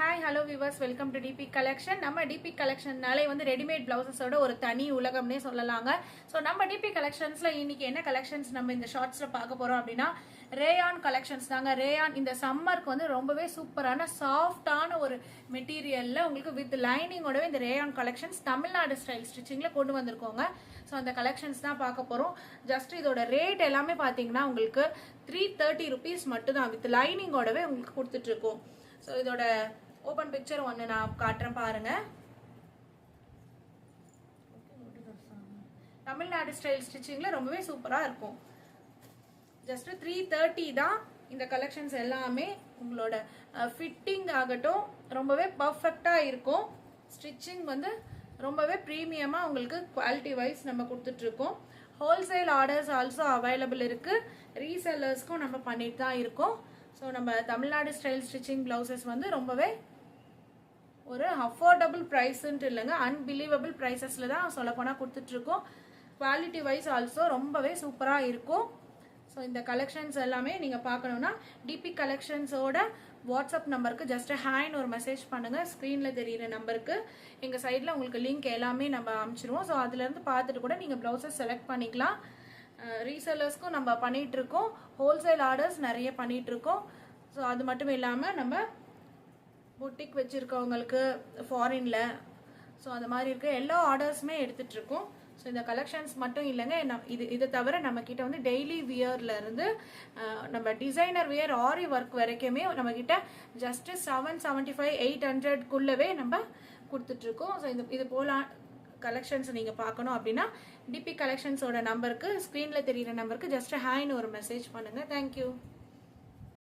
Hi hello viewers, welcome to DP collection. நம்ம DP கலெக்ஷன்னாலே வந்து ரெடிமேட் பிளவுசஸோட ஒரு தனி உலகம்னே சொல்லலாங்க. ஸோ நம்ம டிபி கலெக்ஷன்ஸில் இன்னைக்கு என்ன கலெக்ஷன்ஸ் நம்ம இந்த ஷார்ட்ஸில் பார்க்க போகிறோம் அப்படின்னா ரேயான் கலெக்ஷன்ஸ் தாங்க. ரேயான் இந்த சம்மருக்கு வந்து ரொம்பவே சூப்பரான சாஃப்டான ஒரு மெட்டீரியலில் உங்களுக்கு வித் லைனிங்கோடவே இந்த ரேயான் கலெக்ஷன்ஸ் தமிழ்நாடு ஸ்டைல் ஸ்டிச்சிங்கில் கொண்டு வந்திருக்கோங்க. ஸோ அந்த கலெக்ஷன்ஸ் தான் பார்க்க போகிறோம். ஜஸ்ட் இதோட ரேட் எல்லாமே பார்த்தீங்கன்னா உங்களுக்கு 330 rupees மட்டும் தான் வித் லைனிங்கோடவே உங்களுக்கு கொடுத்துட்ருக்கோம். ஸோ இதோட ஓப்பன் பிக்சர் ஒன்று நான் காட்டுறேன் பாருங்க. தமிழ்நாடு ஸ்டைல் ஸ்டிச்சிங்கில் ரொம்பவே சூப்பராக இருக்கும். ஜஸ்ட் 330 தான் இந்த கலெக்ஷன்ஸ் எல்லாமே. உங்களோட ஃபிட்டிங் ஆகட்டும் ரொம்பவே பர்ஃபெக்டாக இருக்கும். ஸ்டிச்சிங் வந்து ரொம்பவே ப்ரீமியமாக உங்களுக்கு குவாலிட்டி வைஸ் நம்ம கொடுத்துட்ருக்கோம். ஹோல்சேல் ஆர்டர்ஸ் ஆல்சோ அவைலபிள் இருக்குது. ரீசெல்லர்ஸ்க்கும் நம்ம பண்ணிட்டு தான் இருக்கோம். ஸோ நம்ம தமிழ்நாடு ஸ்டைல் ஸ்டிச்சிங் ப்ளவுசஸ் வந்து ரொம்பவே ஒரு அஃபோர்டபுள் ப்ரைஸுன்ட்டு இல்லைங்க, அன்பிலீவபிள் ப்ரைஸஸில் தான் சொல்லப்போனால் கொடுத்துட்ருக்கோம். குவாலிட்டி வைஸ் ஆல்சோ ரொம்பவே சூப்பராக இருக்கும். ஸோ இந்த கலெக்ஷன்ஸ் எல்லாமே நீங்கள் பார்க்கணுன்னா டிபி கலெக்ஷன்ஸோட வாட்ஸ்அப் நம்பருக்கு ஜஸ்ட் ஹாய்னு ஒரு மெசேஜ் பண்ணுங்கள். ஸ்க்ரீனில் தெரிகிற நம்பருக்கு எங்கள் சைடில் உங்களுக்கு லிங்க் எல்லாமே நம்ம அனுப்பிச்சிருவோம். ஸோ அதுலேருந்து பார்த்துட்டு கூட நீங்கள் ப்ளவுசஸ் செலக்ட் பண்ணிக்கலாம். ரீசெல்லர்ஸ்க்கும் நம்ம பண்ணிகிட்ருக்கோம். ஹோல்சேல் ஆர்டர்ஸ் நிறைய பண்ணிகிட்ருக்கோம். ஸோ அது மட்டும் இல்லாமல் நம்ம புட்டிக் வச்சுருக்கவங்களுக்கு ஃபாரினில் ஸோ அந்த மாதிரி இருக்க எல்லா ஆர்டர்ஸுமே எடுத்துகிட்ருக்கோம். ஸோ இந்த கலெக்ஷன்ஸ் மட்டும் இல்லைங்க, இதை தவிர நம்மக்கிட்ட வந்து டெய்லி வியர்லேருந்து நம்ம டிசைனர் வியர் ஆரி ஒர்க் வரைக்குமே நம்மக்கிட்ட ஜஸ்ட்டு 775 800க்குள்ளவே நம்ம கொடுத்துட்ருக்கோம். ஸோ இது போல் கலெக்ஷன்ஸ் நீங்கள் பார்க்கணும் அப்படின்னா டிபி கலெக்ஷன்ஸோட நம்பருக்கு ஸ்க்ரீனில் தெரிகிற நம்பருக்கு ஜஸ்ட் ஹாய்னு ஒரு மெசேஜ் பண்ணுங்கள். தேங்க்யூ.